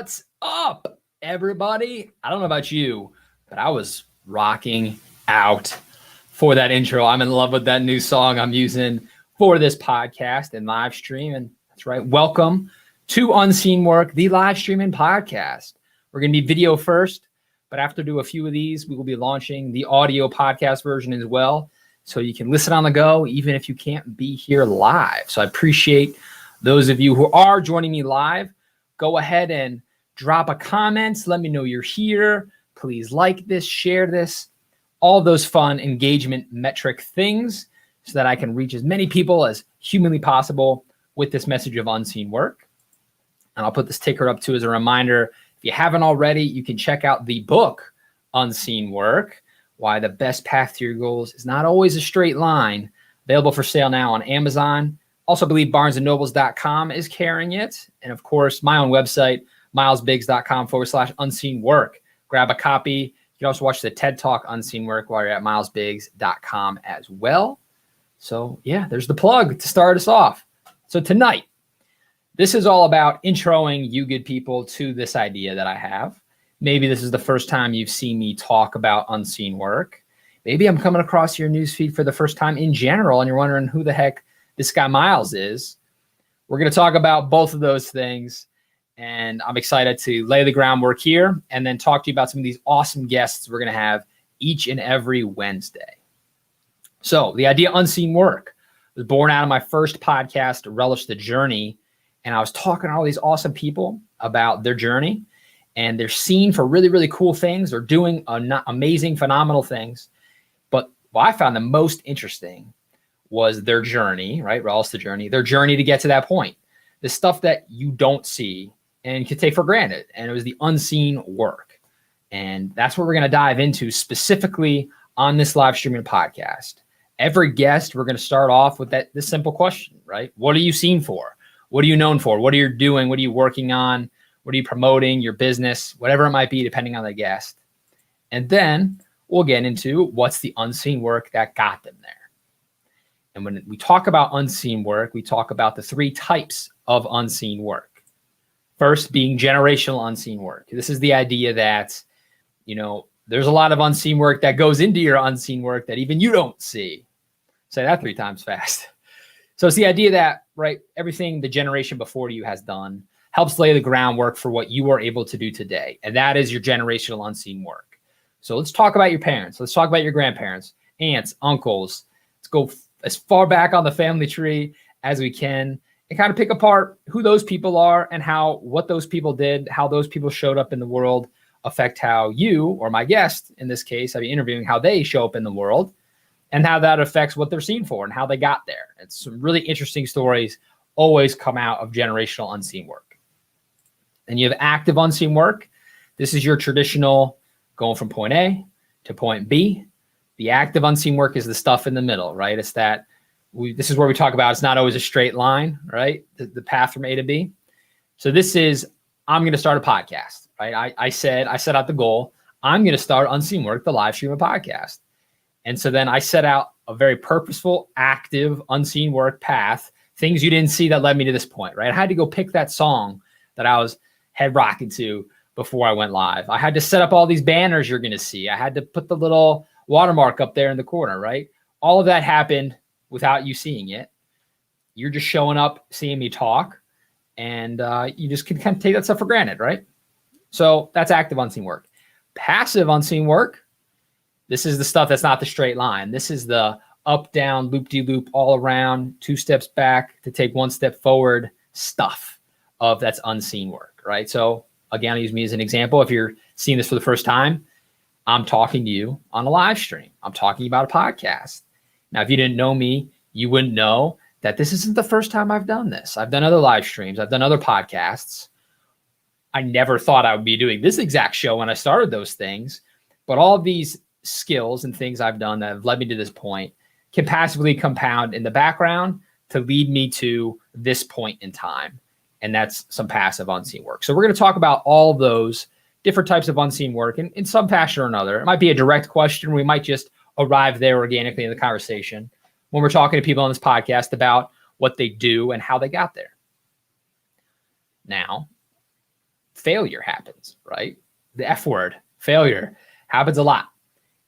What's up, everybody? I don't know about you, but I was rocking out for that intro. I'm in love with that new song I'm using for this podcast and live stream. And that's right. Welcome to Unseen Work, the live streaming podcast. We're going to be video first, but after do a few of these, we will be launching the audio podcast version as well. So you can listen on the go, even if you can't be here live. So I appreciate those of you who are joining me live. Go ahead and drop a comment. Let me know you're here. Please like this, share this, all those fun engagement metric things so that I can reach as many people as humanly possible with this message of unseen work. And I'll put this ticker up too as a reminder. If you haven't already, you can check out the book, Unseen Work, Why the Best Path to Your Goals is Not Always a Straight Line. Available for sale now on Amazon. Also believe barnesandnobles.com is carrying it. And of course, my own website, milesbiggs.com/unseen work. Grab a copy. You can also watch the TED Talk Unseen Work while you're at milesbiggs.com as well. So yeah, there's the plug to start us off. So tonight, this is all about introing you good people to this idea that I have. Maybe this is the first time you've seen me talk about unseen work. Maybe I'm coming across your newsfeed for the first time in general, and you're wondering who the heck this guy Myles is. We're going to talk about both of those things, and I'm excited to lay the groundwork here and then talk to you about some of these awesome guests we're going to have each and every Wednesday. So the idea unseen work was born out of my first podcast, Relish the Journey, and I was talking to all these awesome people about their journey, and they're seen for really, really cool things. They're doing amazing, phenomenal things. But what I found the most interesting was their journey, right? Relish the Journey, their journey to get to that point. The stuff that you don't see and can take for granted. And it was the unseen work. And that's what we're going to dive into specifically on this live streaming podcast. Every guest, we're going to start off with this simple question, right? What are you seen for? What are you known for? What are you doing? What are you working on? What are you promoting? Your business, whatever it might be, depending on the guest. And then we'll get into what's the unseen work that got them there. And when we talk about unseen work, we talk about the three types of unseen work. First being generational unseen work. This is the idea that, there's a lot of unseen work that goes into your unseen work that even you don't see. Say that 3 times fast. So it's the idea that, right, everything the generation before you has done helps lay the groundwork for what you are able to do today. And that is your generational unseen work. So let's talk about your parents. Let's talk about your grandparents, aunts, uncles. Let's go as far back on the family tree as we can and kind of pick apart who those people are and what those people did, how those people showed up in the world affect how you, or my guest in this case, I'll be interviewing how they show up in the world and how that affects what they're seen for and how they got there. It's some really interesting stories always come out of generational unseen work. And you have active unseen work. This is your traditional going from point A to point B. The active unseen work is the stuff in the middle, right? It's that this is where we talk about it's not always a straight line, right? The path from A to B. So this is, I'm going to start a podcast, right? I set out the goal. I'm going to start Unseen Work, the live stream of podcast. And so then I set out a very purposeful, active, unseen work path, things you didn't see that led me to this point, right? I had to go pick that song that I was head rocking to before I went live. I had to set up all these banners you're going to see. I had to put the little watermark up there in the corner, right? All of that happened without you seeing it. You're just showing up, seeing me talk, and you just can kind of take that stuff for granted, right? So that's active unseen work. Passive unseen work, this is the stuff that's not the straight line. This is the up, down, loop-de-loop, all around, 2 steps back to take 1 step forward stuff of that's unseen work, right? So again, I'll use me as an example. If you're seeing this for the first time, I'm talking to you on a live stream. I'm talking about a podcast. Now, if you didn't know me, you wouldn't know that this isn't the first time I've done this. I've done other live streams. I've done other podcasts. I never thought I would be doing this exact show when I started those things. But all of these skills and things I've done that have led me to this point can passively compound in the background to lead me to this point in time. And that's some passive unseen work. So we're going to talk about all of those different types of unseen work in some fashion or another. It might be a direct question. We might just arrive there organically in the conversation when we're talking to people on this podcast about what they do and how they got there. Now, failure happens, right? The F word, failure, happens a lot.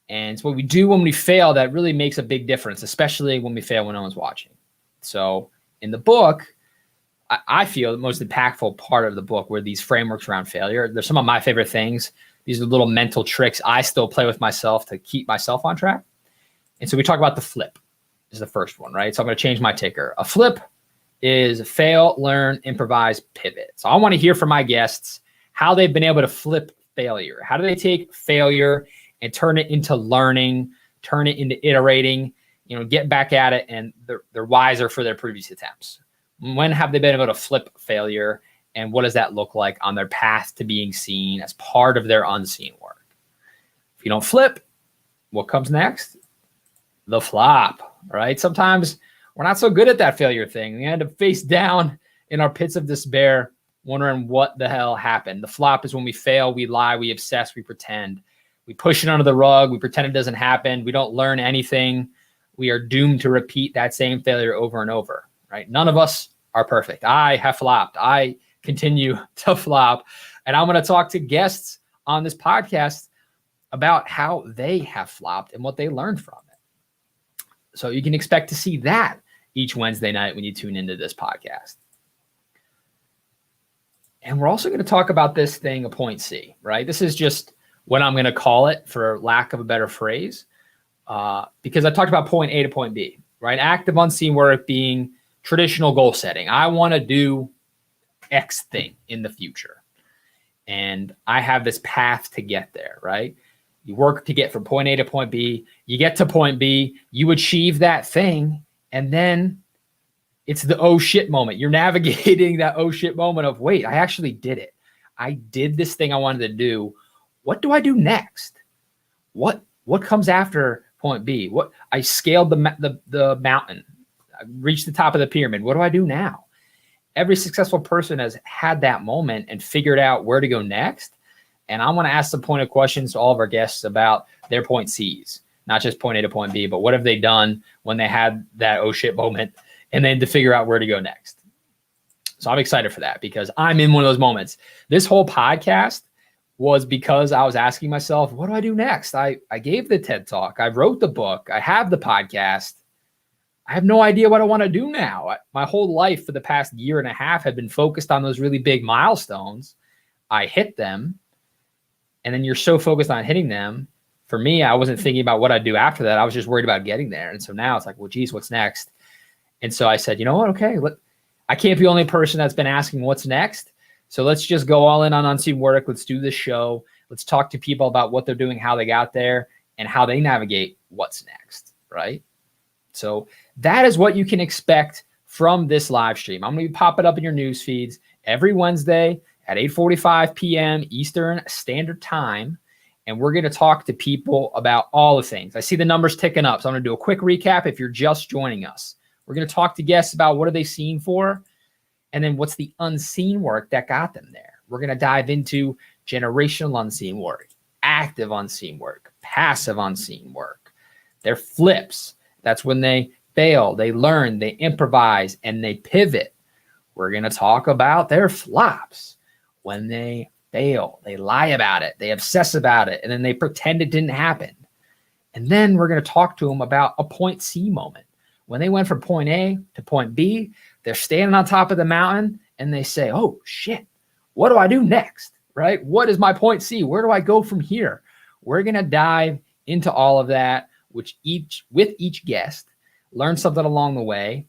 And it's what we do when we fail that really makes a big difference, especially when we fail when no one's watching. So in the book, I feel the most impactful part of the book were these frameworks around failure. They're some of my favorite things. These are little mental tricks I still play with myself to keep myself on track. And so we talk about the flip is the first one, right? So I'm going to change my ticker. A flip is fail, learn, improvise, pivot. So I want to hear from my guests how they've been able to flip failure. How do they take failure and turn it into learning, turn it into iterating, get back at it, and they're wiser for their previous attempts. When have they been able to flip failure, and what does that look like on their path to being seen as part of their unseen work? If you don't flip, what comes next? The flop, right? Sometimes we're not so good at that failure thing. We end up face down in our pits of despair, wondering what the hell happened. The flop is when we fail, we lie, we obsess, we pretend. We push it under the rug, we pretend it doesn't happen, we don't learn anything. We are doomed to repeat that same failure over and over, right? None of us are perfect. I have flopped. I continue to flop. And I'm going to talk to guests on this podcast about how they have flopped and what they learned from it. So you can expect to see that each Wednesday night when you tune into this podcast. And we're also going to talk about this thing, a point C, right? This is just what I'm going to call it, for lack of a better phrase, because I talked about point A to point B, right? Active unseen work being traditional goal setting. I want to do X thing in the future. And I have this path to get there, right? You work to get from point A to point B. You get to point B, you achieve that thing, and then it's the oh shit moment. You're navigating that oh shit moment of, wait, I actually did it. I did this thing I wanted to do. What do I do next? What comes after point B? What I scaled the mountain. I reached the top of the pyramid. What do I do now? Every successful person has had that moment and figured out where to go next. And I want to ask some pointed questions to all of our guests about their point C's, not just point A to point B, but what have they done when they had that oh shit moment, and then to figure out where to go next. So I'm excited for that because I'm in one of those moments. This whole podcast was because I was asking myself, what do I do next? I gave the TED Talk. I wrote the book. I have the podcast. I have no idea what I want to do now. My whole life for the past year and a half had been focused on those really big milestones. I hit them. And then you're so focused on hitting them. For me, I wasn't thinking about what I'd do after that. I was just worried about getting there. And so now it's like, well, geez, what's next? And so I said, you know what? Okay, I can't be the only person that's been asking what's next. So let's just go all in on unseen work. Let's do this show. Let's talk to people about what they're doing, how they got there, and how they navigate what's next, right? So that is what you can expect from this live stream. I'm going to pop it up in your news feeds every Wednesday at 8:45 p.m. Eastern Standard Time. And we're going to talk to people about all the things. I see the numbers ticking up. So I'm going to do a quick recap if you're just joining us. We're going to talk to guests about what are they seeing for, and then what's the unseen work that got them there. We're going to dive into generational unseen work, active unseen work, passive unseen work, their flips. That's when they fail, they learn, they improvise, and they pivot. We're going to talk about their flops. When they fail, they lie about it, they obsess about it, and then they pretend it didn't happen. And then we're going to talk to them about a point C moment. When they went from point A to point B, they're standing on top of the mountain and they say, oh shit, what do I do next? Right? What is my point C? Where do I go from here? We're going to dive into all of that, with each guest, learn something along the way.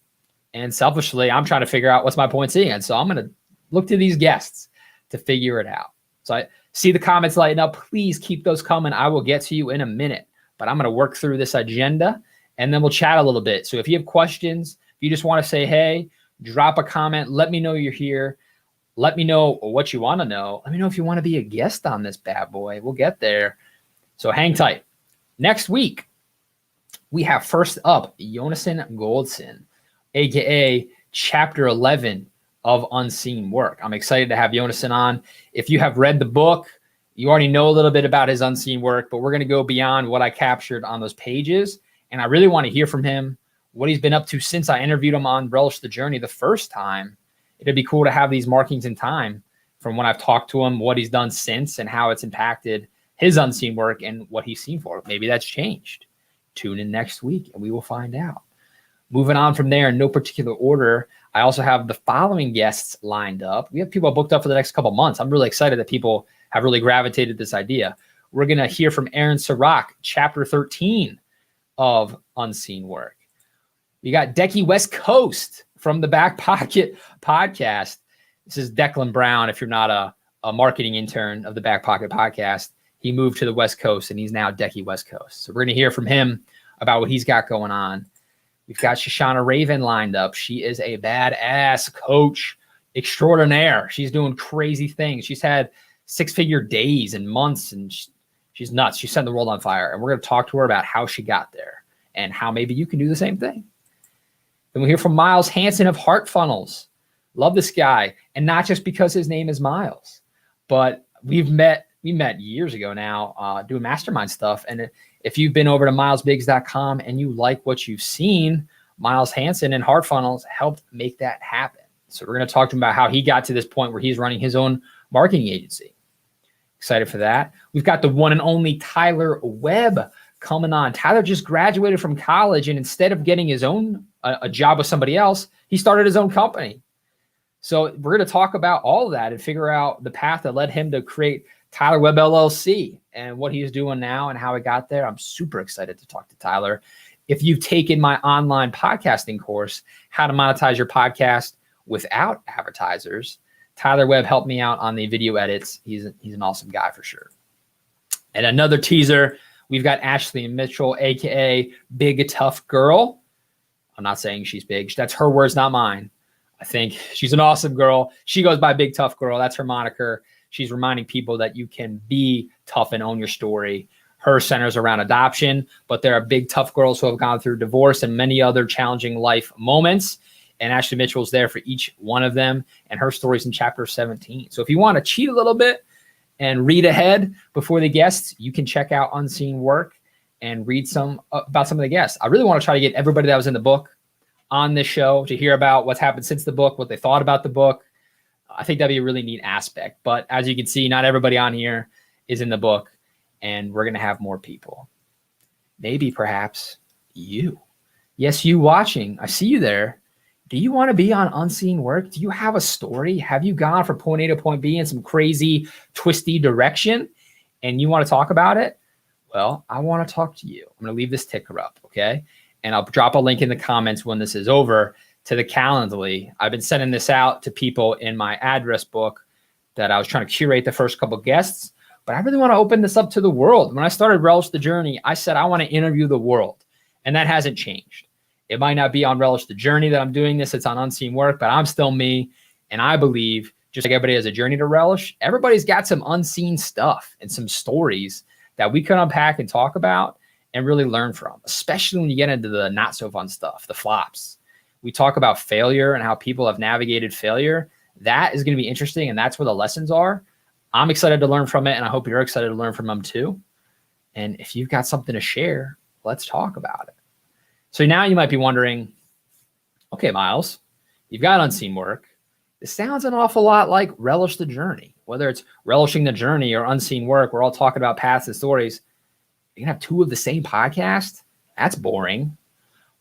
And selfishly, I'm trying to figure out what's my point C. And so I'm going to look to these guests to figure it out. So I see the comments lighting up. Please keep those coming. I will get to you in a minute, but I'm going to work through this agenda and then we'll chat a little bit. So if you have questions, if you just want to say, hey, drop a comment, let me know you're here. Let me know what you want to know. Let me know if you want to be a guest on this bad boy. We'll get there. So hang tight. Next week, we have first up Jonathan Goldson, aka Chapter 11 of Unseen Work. I'm excited to have Jonathan on. If you have read the book, you already know a little bit about his unseen work, but we're going to go beyond what I captured on those pages. And I really want to hear from him, what he's been up to since I interviewed him on Relish the Journey the first time. It'd be cool to have these markings in time from when I've talked to him, what he's done since and how it's impacted his unseen work and what he's seen for it. Maybe that's changed. Tune in next week and we will find out. Moving on from there in no particular order, I also have the following guests lined up. We have people booked up for the next couple months. I'm really excited that people have really gravitated this idea. We're going to hear from Aaron Sirach, chapter 13 of Unseen Work. We got Decky West Coast from the Back Pocket podcast. This is Declan Brown. If you're not a marketing intern of the Back Pocket podcast, he moved to the West Coast and he's now Decky West Coast. So we're going to hear from him about what he's got going on. We've got Shoshana Raven lined up. She is a badass coach extraordinaire. She's doing crazy things. She's had 6-figure days and months, and she's nuts. She's setting the world on fire. And we're going to talk to her about how she got there and how maybe you can do the same thing. Then we'll hear from Myles Hansen of Heart Funnels. Love this guy. And not just because his name is Myles, but we met years ago now doing mastermind stuff. And if you've been over to milesbiggs.com and you like what you've seen, Myles Hansen and Heart Funnels helped make that happen. So we're going to talk to him about how he got to this point where he's running his own marketing agency. Excited for that. We've got the one and only Tyler Webb coming on. Tyler just graduated from college, and instead of getting his own a job with somebody else, he started his own company. So we're going to talk about all of that and figure out the path that led him to create Tyler Webb LLC and what he's doing now and how he got there. I'm super excited to talk to Tyler. If you've taken my online podcasting course, How to Monetize Your Podcast Without Advertisers, Tyler Webb helped me out on the video edits. He's an awesome guy for sure. And another teaser, we've got Ashley Mitchell, aka Big Tough Girl. I'm not saying she's big. That's her words, not mine. I think she's an awesome girl. She goes by Big Tough Girl. That's her moniker. She's reminding people that you can be tough and own your story. Her centers around adoption, but there are big tough girls who have gone through divorce and many other challenging life moments. And Ashley Mitchell's there for each one of them. And her story's in chapter 17. So if you want to cheat a little bit and read ahead before the guests, you can check out Unseen Work and read about some of the guests. I really want to try to get everybody that was in the book on this show to hear about what's happened since the book, what they thought about the book. I think that'd be a really neat aspect. But as you can see, not everybody on here is in the book, and we're going to have more people. Maybe perhaps you. Yes, you watching. I see you there. Do you want to be on Unseen Work? Do you have a story? Have you gone from point A to point B in some crazy, twisty direction and you want to talk about it? Well, I want to talk to you. I'm going to leave this ticker up, okay? And I'll drop a link in the comments when this is over to the Calendly. I've been sending this out to people in my address book that I was trying to curate the first couple guests, but I really want to open this up to the world. When I started Relish the Journey, I said I want to interview the world, and that hasn't changed. It might not be on Relish the Journey that I'm doing this. It's on Unseen Work, but I'm still me. And I believe just like everybody has a journey to relish, everybody's got some unseen stuff and some stories that we can unpack and talk about and really learn from, especially when you get into the not so fun stuff, the flops. We talk about failure and how people have navigated failure. That is going to be interesting, and that's where the lessons are. I'm excited to learn from it, and I hope you're excited to learn from them too. And if you've got something to share, let's talk about it. So now you might be wondering, okay, Myles, you've got Unseen Work. This sounds an awful lot like Relish the Journey. Whether it's Relishing the Journey or Unseen Work, we're all talking about paths and stories. You can have two of the same podcast? That's boring.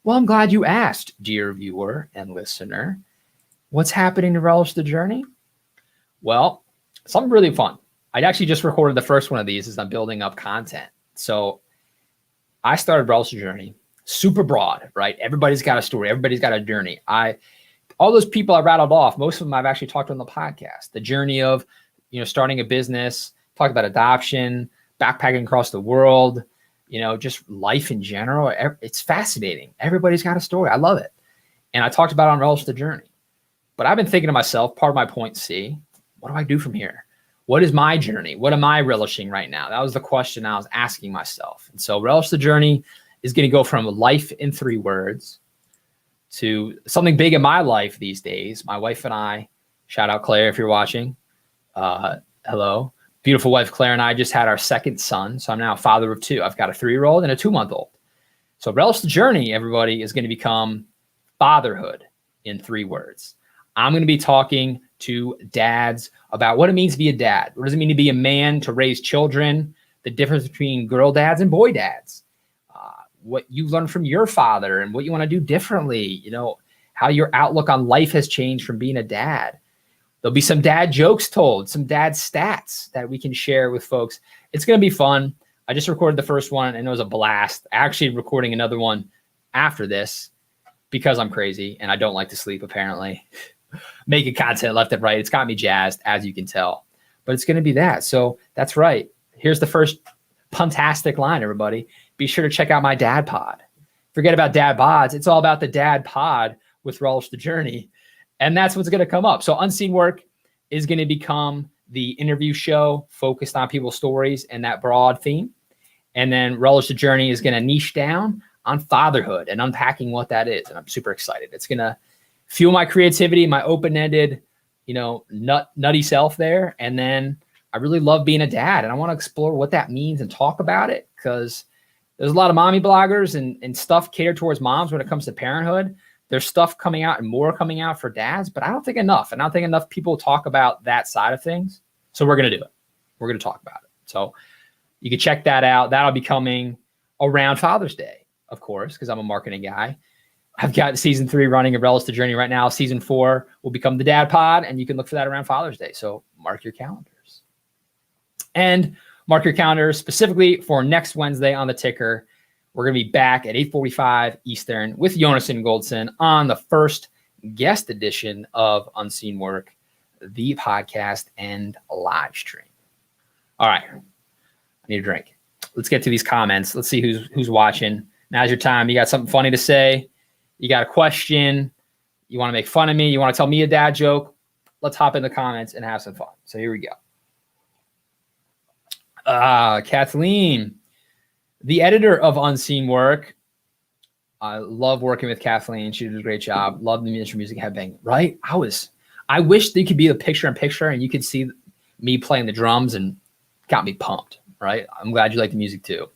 Well, I'm glad you asked, dear viewer and listener. What's happening to Relish the Journey? Well, something really fun. I actually just recorded the first one of these as I'm building up content. So I started Relish the Journey, super broad, right? Everybody's got a story. Everybody's got a journey. All those people I rattled off, most of them I've actually talked on the podcast. The journey of, starting a business, talk about adoption, backpacking across the world, just life in general. It's fascinating. Everybody's got a story. I love it. And I talked about it on Relish the Journey. But I've been thinking to myself, part of my point C, what do I do from here? What is my journey? What am I relishing right now? That was the question I was asking myself. And so Relish the Journey is going to go from life in 3 words to something big in my life these days. My wife and I, shout out Claire if you're watching. Hello. Beautiful wife Claire and I just had our second son. So I'm now a father of 2. I've got a 3-year-old and a 2-month-old. So Relish the Journey, everybody, is going to become fatherhood in 3 words. I'm going to be talking to dads about what it means to be a dad. What does it mean to be a man, to raise children, the difference between girl dads and boy dads, what you learned from your father and what you want to do differently, how your outlook on life has changed from being a dad. There'll be some dad jokes told, some dad stats that we can share with folks. It's going to be fun. I just recorded the first one and it was a blast. Actually recording another one after this because I'm crazy and I don't like to sleep, apparently. Making content left and right. It's got me jazzed, as you can tell. But it's going to be that. So that's right. Here's the first puntastic line, everybody. Be sure to check out my dad pod. Forget about dad pods. It's all about the dad pod with Relish the Journey. And that's what's going to come up. So Unseen Work is going to become the interview show focused on people's stories and that broad theme. And then Relish the Journey is going to niche down on fatherhood and unpacking what that is. And I'm super excited. It's going to fuel my creativity, my open-ended, nutty self there. And then I really love being a dad and I want to explore what that means and talk about it, because there's a lot of mommy bloggers and stuff catered towards moms when it comes to parenthood. There's stuff coming out and more coming out for dads, but I don't think enough. And I don't think enough people talk about that side of things. So we're going to do it. We're going to talk about it. So you can check that out. That'll be coming around Father's Day, of course, because I'm a marketing guy. I've got season 3 running of Relish the Journey right now. Season 4 will become the Dad Pod, and you can look for that around Father's Day. So mark your calendars. And mark your calendars specifically for next Wednesday on the ticker. We're going to be back at 8:45 Eastern with Jonas and Goldson on the first guest edition of Unseen Work, the podcast and live stream. All right. I need a drink. Let's get to these comments. Let's see who's watching. Now's your time. You got something funny to say? You got a question? You want to make fun of me? You want to tell me a dad joke? Let's hop in the comments and have some fun. So here we go. Kathleen, the editor of Unseen Work. I love working with Kathleen. She did a great job. Love the music headbang, right? I wish they could be the picture-in-picture and you could see me playing the drums, and got me pumped, right? I'm glad you like the music too.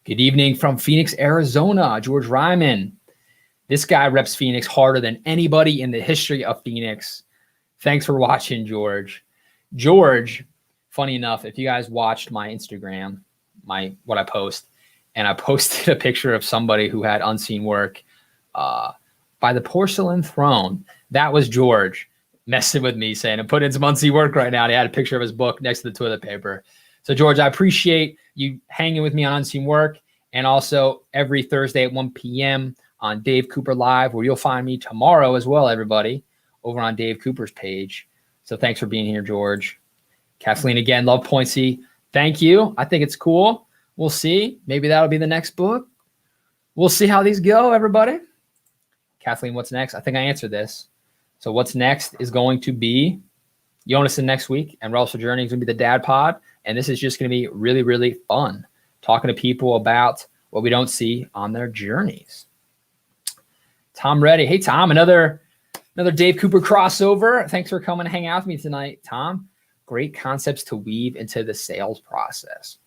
Good evening from Phoenix, Arizona, George Ryman. This guy reps Phoenix harder than anybody in the history of Phoenix. Thanks for watching, George. George, funny enough, if you guys watched my Instagram, what I post, and I posted a picture of somebody who had Unseen Work by the porcelain throne. That was George messing with me, saying, I'm putting in some Unseen Work right now. And he had a picture of his book next to the toilet paper. So George, I appreciate you hanging with me on Unseen Work, and also every Thursday at 1 p.m. on Dave Cooper Live, where you'll find me tomorrow as well, everybody, over on Dave Cooper's page. So thanks for being here, George. Kathleen, again, love Pointsy. Thank you. I think it's cool. We'll see. Maybe that'll be the next book. We'll see how these go, everybody. Kathleen, what's next? I think I answered this. So what's next is going to be Jonas next week, and Relish the Journey is going to be the Dad Pod. And this is just going to be really, really fun, talking to people about what we don't see on their journeys. Tom Reddy. Hey, Tom, another Dave Cooper crossover. Thanks for coming to hang out with me tonight, Tom. Great concepts to weave into the sales process.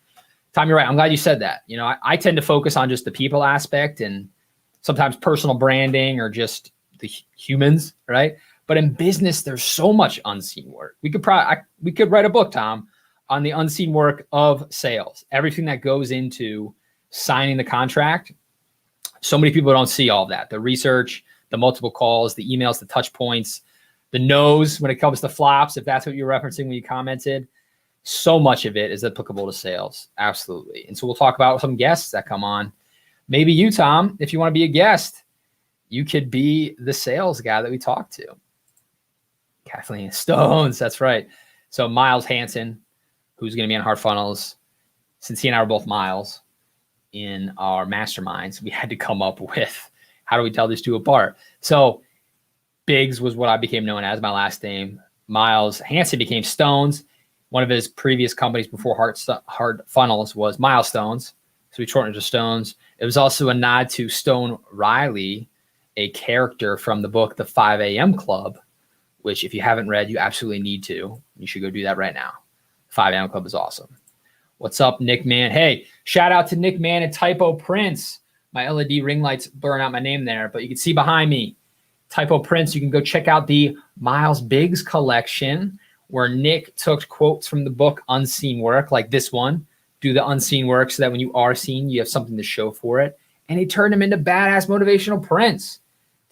Tom, you're right. I'm glad you said that. I tend to focus on just the people aspect and sometimes personal branding or just the humans, right? But in business, there's so much unseen work. We could write a book, Tom, on the unseen work of sales. Everything that goes into signing the contract. So many people don't see all of that. The research, the multiple calls, the emails, the touch points, the no's when it comes to flops, if that's what you're referencing when you commented. So much of it is applicable to sales. Absolutely. And so we'll talk about some guests that come on. Maybe you, Tom, if you want to be a guest, you could be the sales guy that we talk to. Kathleen Stones, that's right. So Myles Hansen, who's going to be on Heart Funnels, since he and I were both Myles in our masterminds, we had to come up with how do we tell these two apart. So Biggs was what I became known as, my last name. Myles Hansen became Stones. One of his previous companies before Heart Funnels was Milestones. So we shortened it to Stones. It was also a nod to Stone Riley, a character from the book, The 5 a.m. Club, which if you haven't read, you absolutely need to. You should go do that right now. 5 a.m. Club is awesome. What's up, Nick Mann? Hey, shout out to Nick Mann and Typo Prince. My LED ring lights blurring out my name there, but you can see behind me, Typo Prints, you can go check out the Myles Biggs collection, where Nick took quotes from the book Unseen Work, like this one. Do the unseen work so that when you are seen, you have something to show for it. And he turned them into badass motivational prints.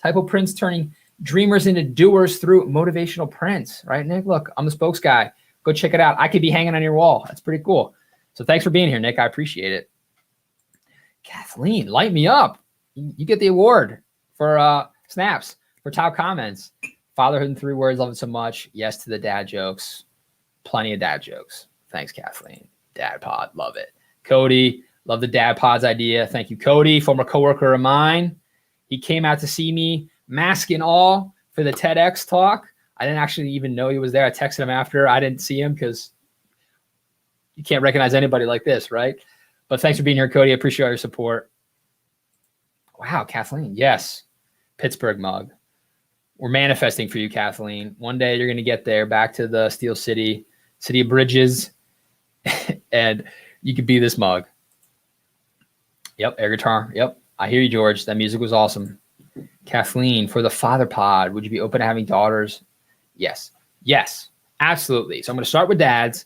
Typo Prints turning dreamers into doers through motivational prints, right, Nick? Look, I'm the spokes guy. Go check it out. I could be hanging on your wall. That's pretty cool. So thanks for being here, Nick. I appreciate it. Kathleen, light me up. You get the award for snaps, for top comments. Fatherhood in 3 words, love it so much. Yes to the dad jokes. Plenty of dad jokes. Thanks, Kathleen. Dad pod, love it. Cody, love the dad pod's idea. Thank you, Cody, former coworker of mine. He came out to see me, mask and all, for the TEDx talk. I didn't actually even know he was there. I texted him after. I didn't see him because you can't recognize anybody like this, right? But thanks for being here, Cody. I appreciate all your support. Wow, Kathleen. Yes. Pittsburgh mug. We're manifesting for you, Kathleen. One day you're going to get there, back to the Steel City, City of Bridges, and you could be this mug. Yep, air guitar. Yep. I hear you, George. That music was awesome. Kathleen, for the father pod, would you be open to having daughters? Yes. Yes, absolutely. So I'm going to start with dads,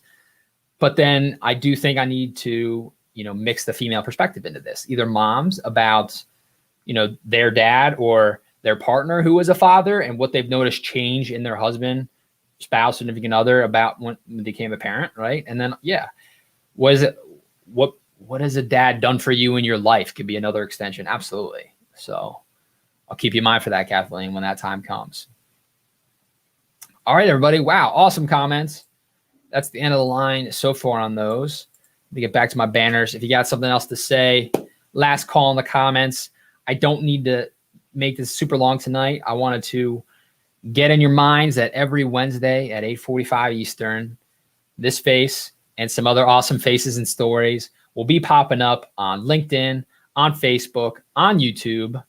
but then I do think I need to, mix the female perspective into this. Either moms about, their dad or their partner who is a father and what they've noticed change in their husband, spouse, significant other about when they became a parent, right? And then, what has a dad done for you in your life could be another extension. Absolutely. So I'll keep you in mind for that, Kathleen, when that time comes. All right, everybody. Wow. Awesome comments. That's the end of the line so far on those. Let me get back to my banners. If you got something else to say, last call in the comments. I don't need to make this super long tonight. I wanted to get in your minds that every Wednesday at 8:45 Eastern, this face and some other awesome faces and stories will be popping up on LinkedIn, on Facebook, on YouTube.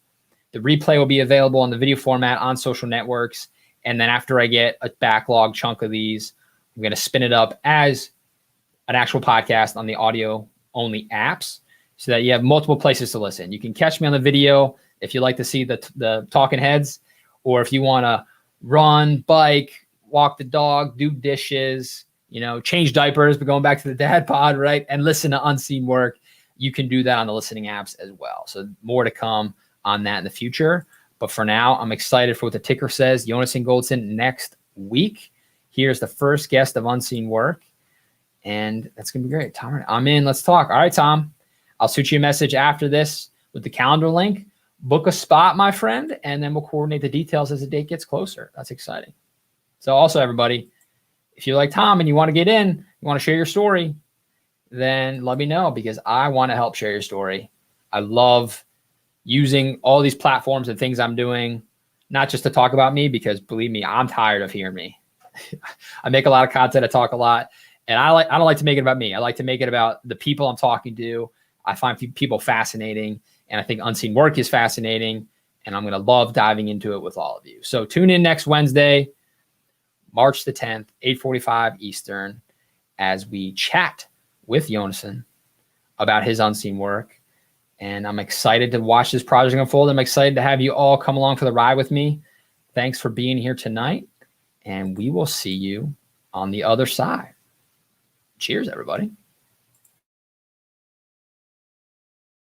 The replay will be available in the video format on social networks. And then after I get a backlog chunk of these, I'm going to spin it up as an actual podcast on the audio only apps so that you have multiple places to listen. You can catch me on the video if you like to see the talking heads, or if you want to run, bike, walk the dog, do dishes, change diapers, but going back to the dad pod, right? And listen to Unseen Work. You can do that on the listening apps as well. So more to come on that in the future. But for now, I'm excited for what the ticker says. Jonas and Goldson next week. Here's the first guest of Unseen Work. And that's going to be great. Tom, I'm in. Let's talk. All right, Tom. I'll shoot you a message after this with the calendar link. Book a spot, my friend, and then we'll coordinate the details as the date gets closer. That's exciting. So also, everybody, if you're like Tom and you want to get in, you want to share your story, then let me know, because I want to help share your story. I love using all these platforms and things I'm doing, not just to talk about me, because believe me, I'm tired of hearing me. I make a lot of content. I talk a lot, and I don't like to make it about me. I like to make it about the people I'm talking to. I find people fascinating, and I think Unseen Work is fascinating, and I'm going to love diving into it with all of you. So tune in next Wednesday, March the 10th, 8:45 Eastern, as we chat with Jonason about his Unseen Work. And I'm excited to watch this project unfold. I'm excited to have you all come along for the ride with me. Thanks for being here tonight, and we will see you on the other side. Cheers, everybody.